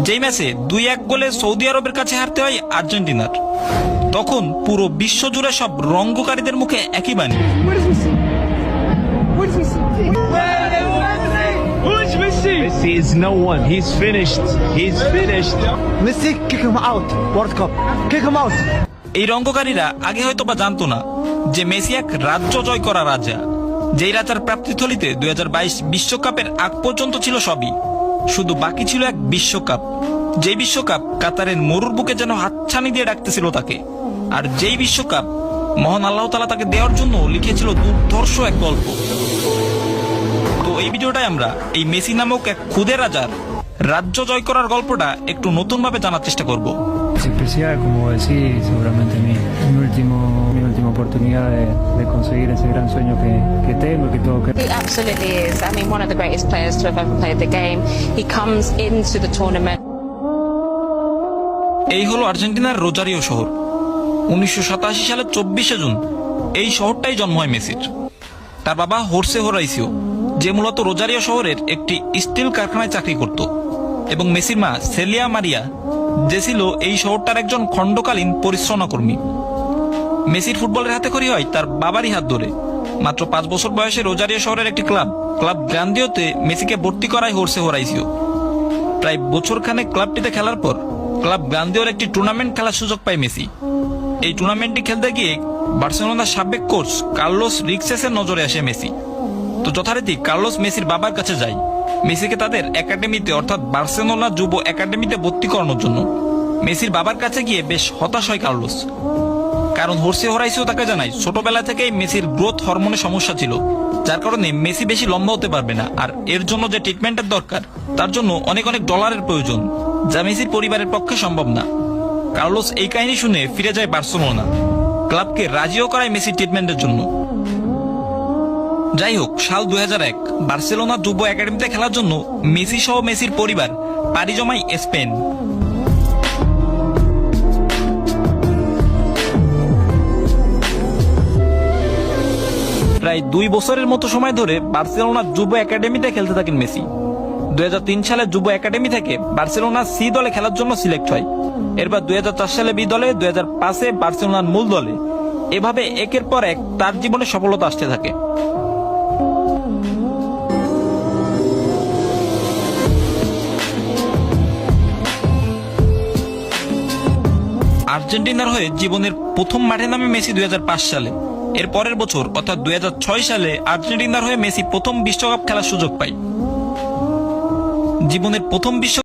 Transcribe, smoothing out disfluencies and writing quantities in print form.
যেই ম্যাচে 2-1 গোলে সৌদি আরবের কাছে হারতে হয় আর্জেন্টিনার। তখন পুরো বিশ্ব জুড়ে সব রঙ্গকারীদের মুখে একই বাণী, Messi is no one. He's finished. He's finished. Messi, kick him out. World Cup. Kick him out. এই রঙ্গকারীরা আগে হয়তো বা জানতো না যে মেসি এক রাজ্য জয় করা রাজা, যেই রাজার প্রাপ্তিথলিতে 2022 বিশ্বকাপের আগ পর্যন্ত ছিল সবই, শুধু বাকি ছিল এক বিশ্বকাপ। যেই বিশ্বকাপ কাতারের মরুর বুকে যেন হাতছানি দিয়ে ডাকতেছিল তাকে, আর যেই বিশ্বকাপ মহান আল্লাহ তাআলা তাকে দেওয়ার জন্য লিখেছিল দুর্ধর্ষ এক গল্প। তো এই ভিডিওটাই আমরা এই মেসি নামক এক খুদে রাজার রাজ্য জয় করার গল্পটা একটু নতুন ভাবে জানার চেষ্টা করব। Es especial, como decís, seguramente mi última oportunidad de conseguir ese gran sueño que tengo, que todo que... He absolutely is. I mean, one of the greatest players to have ever played the game. He comes into the tournament. এই হলো আর্জেন্টিনার Rosario শহর। 1987 সালের 24শে June এই শহরটাই জন্ম হয় মেসির। তার বাবা হোর্সে হোরাইসিও, যে মূলত রোজারিও শহরের একটি স্টিল কারখানায় চাকরি করত, এবং মেসির মা সেলিয়া মারিয়া, যে ছিল এই শহরটার একজন খণ্ডকালীন পরিশ্রমা কর্মী। মেসির ফুটবলের হাতে খড়ি হয় তার বাবারই হাত ধরে। মাত্র 5 বছর বয়সে রোজারিও শহরের একটি ক্লাব গ্রান্দিওতে মেসিকে ভর্তি করায় হোর্সে হোরাইসিও। প্রায় বছরখানেক ক্লাবটিতে খেলার পর ক্লাব গ্রান্দিওর একটি টুর্নামেন্ট খেলার সুযোগ পায় মেসি। এই টুর্নামেন্টটি খেলতে গিয়ে বার্সেলোনার সাবেক কোচ কার্লোস রিক্সেসের নজরে আসে মেসি। তো যথারীতি কার্লোস মেসির বাবার কাছে যায় মেসিকে তাদের একাডেমিতে, অর্থাৎ বার্সেলোনা যুব একাডেমিতে ভর্তি করানোর জন্য। মেসির বাবার কাছে গিয়ে বেশ হতাশ হয় কার্লোস, কারণ হোর্সে হোরাইসিও তাকে জানায় ছোটবেলা থেকেই মেসির গ্রোথ হরমোনের সমস্যা ছিল, যার কারণে মেসি বেশি লম্বা হতে পারবে না, আর এর জন্য যে ট্রিটমেন্টের দরকার তার জন্য অনেক ডলারের প্রয়োজন, যা মেসির পরিবারের পক্ষে সম্ভব না। কার্লোস এই কাহিনী শুনে ফিরে যায় বার্সেলোনা, ক্লাবকে রাজিও করায় মেসির ট্রিটমেন্টের জন্য। যাই হোক, সাল 2001 বার্সেলোনা যুব একাডেমিতে খেলার জন্য মেসি সহ মেসির পরিবার পাড়ি জমায় স্পেন। প্রায় 2 বছরের মতো সময় ধরে বার্সেলোনা যুব একাডেমিতে খেলতে থাকেন মেসি। 2003 সালে যুব একাডেমি থেকে বার্সেলোনা সি দলে খেলার জন্য সিলেক্ট হয়। এরপর 2004 সালে বি দলে, 2005-এ বার্সেলোনার মূল দলে। এভাবে একের পর এক তার জীবনে সফলতা আসতে থাকে। আর্জেন্টিনার হয়ে জীবনের প্রথম মাঠে নামে মেসি 2005 সালে। এর পরের বছর অর্থাৎ 2006 সালে আর্জেন্টিনার হয়ে মেসি প্রথম বিশ্বকাপ খেলার সুযোগ পায়। জীবনের প্রথম বিশ্ব